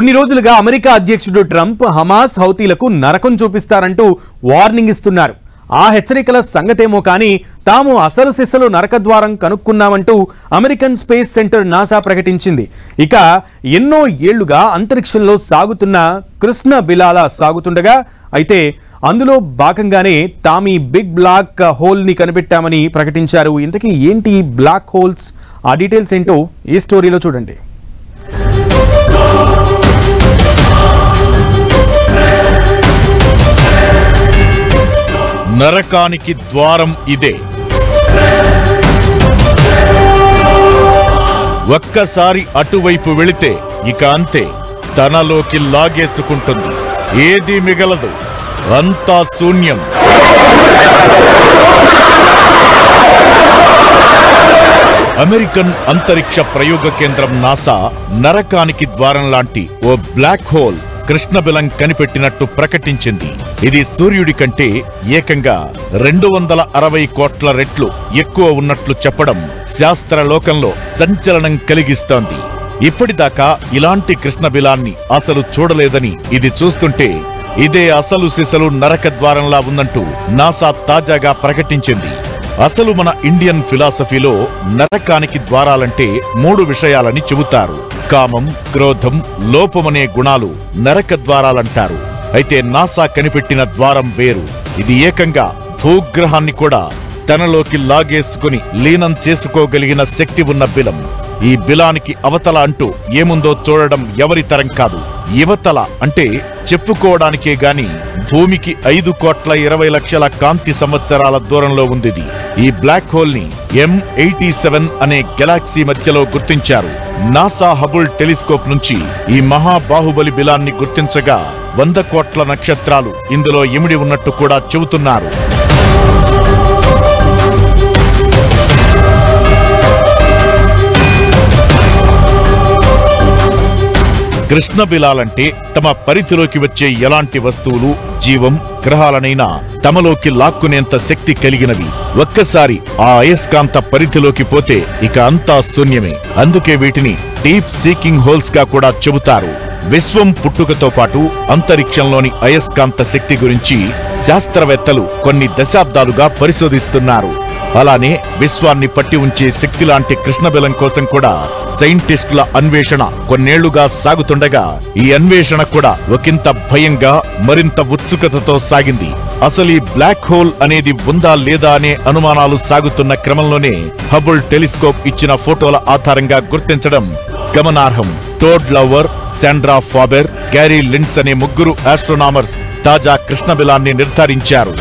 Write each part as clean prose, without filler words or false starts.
కొన్ని రోజులుగా అమెరికా అధ్యక్షుడు ట్రంప్ హమాస్ హౌతీలకు నరకం చూపిస్తారంటూ వార్నింగ్ ఇస్తున్నారు. ఆ హెచ్చరికల సంగతేమో కానీ తాము అసలు సిసలు నరకద్వారం కనుక్కున్నామంటూ అమెరికన్ స్పేస్ సెంటర్ నాసా ప్రకటించింది. ఇక ఎన్నో ఏళ్లుగా అంతరిక్షంలో సాగుతున్న కృష్ణ బిలాల సాగుతుండగా అయితే అందులో భాగంగానే తాము బిగ్ బ్లాక్ హోల్ ని కనిపెట్టామని ప్రకటించారు. ఇంతకీ ఏంటి బ్లాక్ హోల్స్, ఆ డీటెయిల్స్ ఏంటో ఈ స్టోరీలో చూడండి. నరకానికి ద్వారం ఇదే. ఒక్కసారి అటువైపు వెళితే ఇక అంతే, తనలోకి లాగేసుకుంటుంది. ఏదీ మిగలదు, అంతా శూన్యం. అమెరికన్ అంతరిక్ష ప్రయోగ కేంద్రం నాసా నరకానికి ద్వారం లాంటి ఓ బ్లాక్ హోల్ కృష్ణబిలం కనిపెట్టినట్టు ప్రకటించింది. ఇది సూర్యుడి కంటే ఏకంగా 260 కోట్ల రెట్లు ఎక్కువ ఉన్నట్లు చెప్పడం శాస్త్రలోకంలో సంచలనం కలిగిస్తోంది. ఇప్పటిదాకా ఇలాంటి కృష్ణబిలాన్ని అసలు చూడలేదని ఇది చూస్తుంటే ఇదే అసలు సిసలు నరక ద్వారంలా ఉందంటూ నాసా తాజాగా ప్రకటించింది. అసలు మన ఇండియన్ ఫిలాసఫీలో నరకానికి ద్వారాలంటే 3 విషయాలని చెబుతారు. కామం, క్రోధం, లోపమనే గుణాలు నరక ద్వారాలంటారు. అయితే నాసా కనిపెట్టిన ద్వారం వేరు. ఇది ఏకంగా భూగ్రహాన్ని కూడా తనలోకి లాగేసుకుని లీనం చేసుకోగలిగిన శక్తి ఉన్న బిలం. ఈ బిలానికి అవతల అంటూ ఏముందో చూడడం ఎవరి తరం కాదు. యువతల అంటే చెప్పుకోవడానికే గాని భూమికి 5,20,00,000 కాంతి సంవత్సరాల దూరంలో ఉంది. ఈ బ్లాక్ హోల్ ని M87 అనే గెలాక్సీ మధ్యలో గుర్తించారు. నాసా హబుల్ టెలిస్కోప్ నుంచి ఈ మహాబాహుబలి బిలాన్ని గుర్తించగా 100 కోట్ల నక్షత్రాలు ఇందులో ఇమిడి ఉన్నట్టు కూడా చెబుతున్నారు. కృష్ణబిలాలంటే తమ పరిధిలోకి వచ్చే ఎలాంటి వస్తువులు, జీవం, గ్రహాలనైనా తమలోకి లాక్కునేంత శక్తి కలిగినవి. ఒక్కసారి ఆ అయస్కాంత పరిధిలోకి పోతే ఇక అంతా శూన్యమే. అందుకే వీటిని డీప్ సీకింగ్ హోల్స్ గా కూడా చెబుతారు. విశ్వం పుట్టుకతో పాటు అంతరిక్షంలోని అయస్కాంత శక్తి గురించి శాస్త్రవేత్తలు కొన్ని దశాబ్దాలుగా పరిశోధిస్తున్నారు. అలానే విశ్వాన్ని పట్టి ఉంచే శక్తి లాంటి కృష్ణబిలం కోసం కూడా సైంటిస్టుల అన్వేషణ కొన్నేళ్లుగా సాగుతుండగా ఈ అన్వేషణ కూడా ఒకంత భయంగా, మరింత ఉత్సుకతతో సాగింది. అసలు ఈ బ్లాక్ హోల్ అనేది ఉందా లేదా అనే అనుమానాలు సాగుతున్న క్రమంలోనే హబుల్ టెలిస్కోప్ ఇచ్చిన ఫోటోల ఆధారంగా గుర్తించడం గమనార్హం. టోడ్ లవర్, శాండ్రా ఫాబెర్, గ్యారీ లిండ్స్ అనే 3 ఆస్ట్రోనామర్స్ తాజా కృష్ణబిలాన్ని నిర్ధారించారు.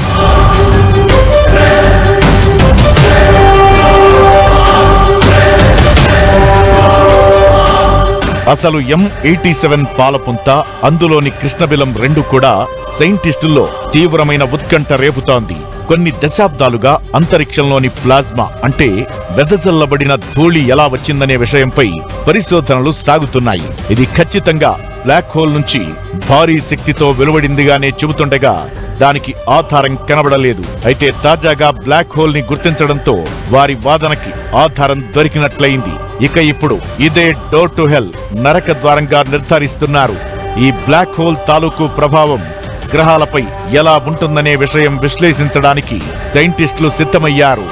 అసలు M87 పాలపుంత, అందులోని కృష్ణబిలం 2 కూడా సైంటిస్టుల్లో తీవ్రమైన ఉత్కంఠ రేపుతోంది. కొన్ని దశాబ్దాలుగా అంతరిక్షంలోని ప్లాజ్మా అంటే వెదజల్లబడిన ధూళి ఎలా వచ్చిందనే విషయంపై పరిశోధనలు సాగుతున్నాయి. ఇది ఖచ్చితంగా బ్లాక్ హోల్ నుంచి భారీ శక్తితో వెలువడిందిగానే చెబుతుండగా దానికి ఆధారం కనబడలేదు. అయితే తాజాగా బ్లాక్ హోల్ ని గుర్తించడంతో వారి వాదనకి ఆధారం దొరికినట్లయింది. ఇక ఇప్పుడు ఇదే డోర్ టు హెల్, నరక ద్వారంగా నిర్ధారిస్తున్నారు. ఈ బ్లాక్ హోల్ తాలూకు ప్రభావం గ్రహాలపై ఎలా ఉంటుందనే విషయం విశ్లేషించడానికి సైంటిస్టులు సిద్ధమయ్యారు.